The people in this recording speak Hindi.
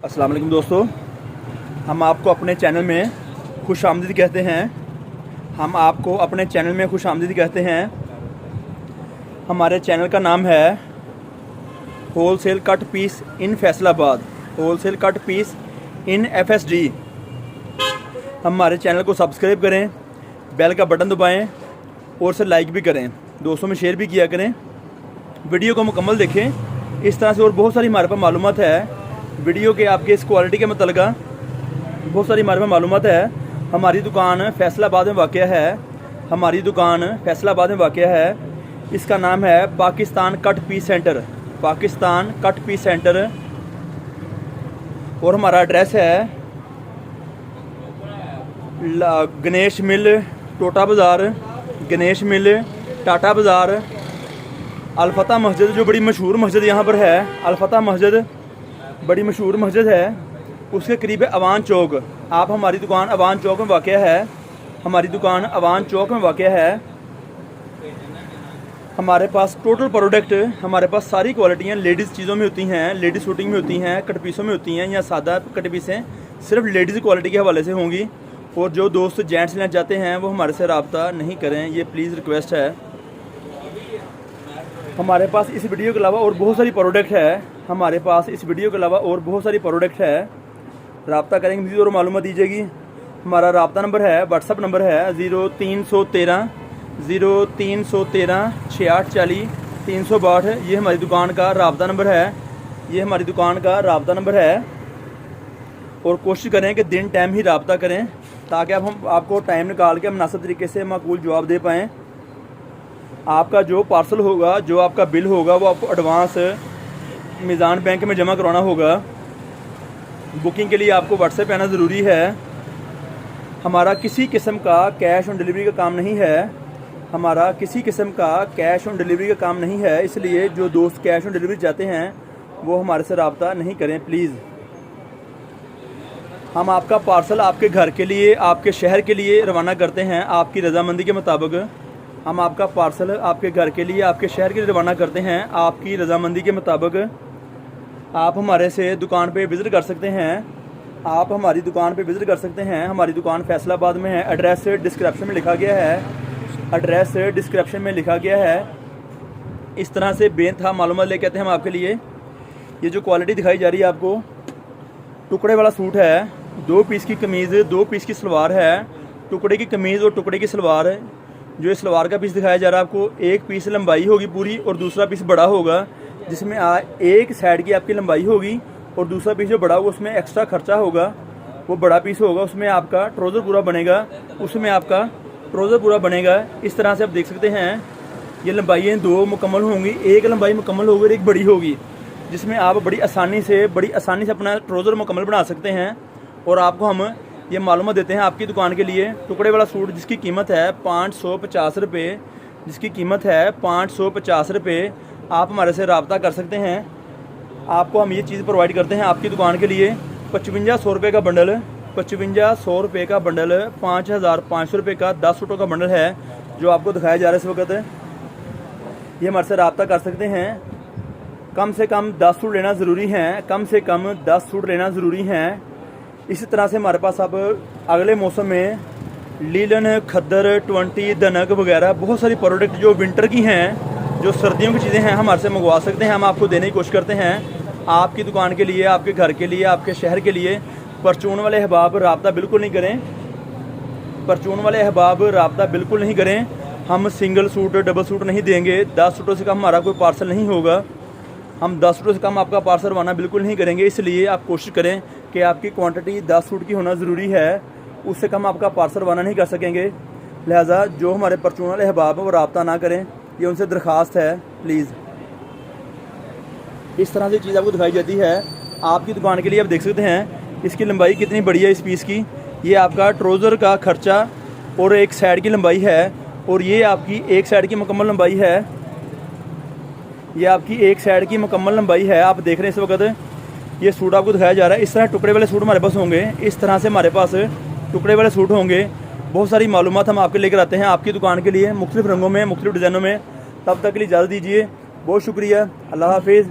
अस्सलाम वालेकुम दोस्तों, हम आपको अपने चैनल में खुश आमदीद कहते हैं। हम आपको अपने चैनल में खुश आमदीद कहते हैं। हमारे चैनल का नाम है होलसेल कट पीस इन फैसलाबाद, होलसेल कट पीस इन FSD। हमारे चैनल को सब्सक्राइब करें, बेल का बटन दबाएं और उसे लाइक भी करें, दोस्तों में शेयर भी किया करें। वीडियो को मुकम्मल देखें। इस तरह से और बहुत सारी हमारे पास मालूमात है वीडियो के आपके इस क्वालिटी के मतलब बहुत सारी हमारे पास मालूमात है। हमारी दुकान फैसलाबाद में वाक़या है। हमारी दुकान फैसलाबाद में वाक़या है। इसका नाम है Pakistan cut piece centre, Pakistan cut piece centre. और हमारा एड्रेस है गणेश मिल टोटा बाज़ार, गणेश मिल टाटा बाज़ार। अलफता मस्जिद जो बड़ी मशहूर मस्जिद यहाँ पर है, अलफता मस्जिद बड़ी मशहूर मस्जिद है, उसके करीब है अवान चौक। आप हमारी दुकान अवान चौक में वाक़या है। हमारी दुकान अवान चौक में वाक़या है। हमारे पास टोटल प्रोडक्ट, हमारे पास सारी क्वालिटियाँ लेडीज़ चीज़ों में होती हैं, लेडीज़ शूटिंग में होती हैं, कट पीसों में होती हैं या सादा कट पीसें सिर्फ लेडीज़ क्वालिटी के हवाले से होंगी। और जो दोस्त जेंट्स लेना चाहते हैं वो हमारे से रब्ता नहीं करें, ये प्लीज़ रिक्वेस्ट है। हमारे पास इस वीडियो के अलावा और बहुत सारी प्रोडक्ट है। हमारे पास इस वीडियो के अलावा और बहुत सारी प्रोडक्ट है। रब्ता करेंगे, मज़ीद और मालूमात दीजिएगी। हमारा रब्ता नंबर है, व्हाट्सअप नंबर है 0313 6840 362। ये हमारी दुकान का रब्ता नंबर है, ये हमारी दुकान का रब्ता नंबर है। और कोशिश करें कि दिन टाइम ही रब्ता करें ताकि हम आपको टाइम निकाल के मुनासिब तरीके से माकूल जवाब दे पाएँ। आपका जो पार्सल होगा, जो आपका बिल होगा, वो आपको एडवांस मीज़ान बैंक में जमा करवाना होगा। बुकिंग के लिए आपको व्हाट्सएप आना ज़रूरी है। हमारा किसी किस्म का कैश ऑन डिलीवरी का काम नहीं है। हमारा किसी किस्म का कैश ऑन डिलीवरी का काम नहीं है। इसलिए जो दोस्त कैश ऑन डिलीवरी चाहते हैं वो हमारे से रब्ता नहीं करें प्लीज़। हम आपका पार्सल आपके घर के लिए, आपके शहर के लिए रवाना करते हैं आपकी रज़ामंदी के मुताबिक। हम आपका पार्सल आपके घर के लिए, आपके शहर के लिए रवाना करते हैं आपकी रज़ामंदी के मुताबिक। आप हमारे से दुकान पे विज़िट कर सकते हैं। आप हमारी दुकान पे विज़िट कर सकते हैं। हमारी दुकान फैसलाबाद में है। एड्रेस डिस्क्रिप्शन में लिखा गया है, एड्रेस डिस्क्रिप्शन में लिखा गया है। इस तरह से बेनतहा मालूमात लेके आते हैं हम आपके लिए। ये जो क्वालिटी दिखाई जा रही है आपको, टुकड़े वाला सूट है, 2 पीस की कमीज़, 2 पीस की सलवार है, टुकड़े की कमीज़ और टुकड़े की सलवार है। जो इस सलवार का पीस दिखाया जा रहा है आपको, एक पीस लंबाई होगी पूरी और दूसरा पीस बड़ा होगा, जिसमें एक साइड की आपकी लंबाई होगी और दूसरा पीस जो बड़ा होगा उसमें एक्स्ट्रा खर्चा होगा, वो बड़ा पीस होगा। उसमें आपका ट्राउज़र पूरा बनेगा, उसमें आपका ट्राउज़र पूरा बनेगा। इस तरह से आप देख सकते हैं। ये लंबाइयाँ 2 मुकम्मल होंगी, एक लंबाई मुकम्मल होगी और एक बड़ी होगी, जिसमें आप बड़ी आसानी से अपना ट्राउज़र मुकम्मल बना सकते हैं। और आपको हम ये मालूमात देते हैं आपकी दुकान के लिए। टुकड़े वाला सूट जिसकी कीमत है 550 रुपये, जिसकी कीमत है 550 रुपये, आप हमारे से रब्ता कर सकते हैं। आपको हम ये चीज़ प्रोवाइड करते हैं आपकी दुकान के लिए। 5500 रुपये का बंडल, 5500 रुपये का बंडल, 5500 रुपये का 10 सूटों का बंडल है जो आपको दिखाया जा रहा है इस वक्त। ये हमारे से रब्ता कर सकते हैं। कम से कम 10 सूट लेना ज़रूरी है, कम से कम 10 सूट लेना ज़रूरी हैं। इसी तरह से हमारे पास अब अगले मौसम में लीलन, खद्दर, 20 दनक वगैरह बहुत सारी प्रोडक्ट जो विंटर की हैं, जो सर्दियों की चीज़ें हैं, हमारे से मंगवा सकते हैं। हम आपको देने की कोशिश करते हैं आपकी दुकान के लिए, आपके घर के लिए, आपके शहर के लिए। परचून वाले अहबाब रब्ता बिल्कुल नहीं करें, परचून वाले अहबाब रब्ता बिल्कुल नहीं करें। हम सिंगल सूट, डबल सूट नहीं देंगे। 10 सूटों से कम हमारा कोई पार्सल नहीं होगा। हम 10 सूटों से कम आपका पार्सल रवाना बिल्कुल नहीं करेंगे। इसलिए आप कोशिश करें कि आपकी क्वांटिटी 10 सूट की होना ज़रूरी है, उससे कम आपका पार्सल रवाना नहीं कर सकेंगे। लिहाजा जो हमारे परचून वाले अहबाब हैं वो रब्ता ना करें, ये उनसे दरख्वास्त है प्लीज़। इस तरह से चीज़ आपको दिखाई जाती है आपकी दुकान के लिए। आप देख सकते हैं इसकी लंबाई कितनी बड़ी है इस पीस की। ये आपका ट्राउज़र का खर्चा और एक साइड की लंबाई है, और ये आपकी एक साइड की मुकम्मल लंबाई है। ये आपकी एक साइड की मुकम्मल लंबाई है। आप देख रहे हैं इस वक्त ये सूट आपको दिखाया जा रहा है। इस तरह टुकड़े वाले सूट हमारे पास होंगे, इस तरह से हमारे पास टुकड़े वाले सूट होंगे। बहुत सारी मालूमात हम आपके लेकर आते हैं आपकी दुकान के लिए, मुख्तलिफ़ रंगों में, मुख्तलिफ़ डिज़ाइनों में। तब तक के लिए इजाज़त दीजिए। बहुत शुक्रिया। अल्लाह हाफिज़।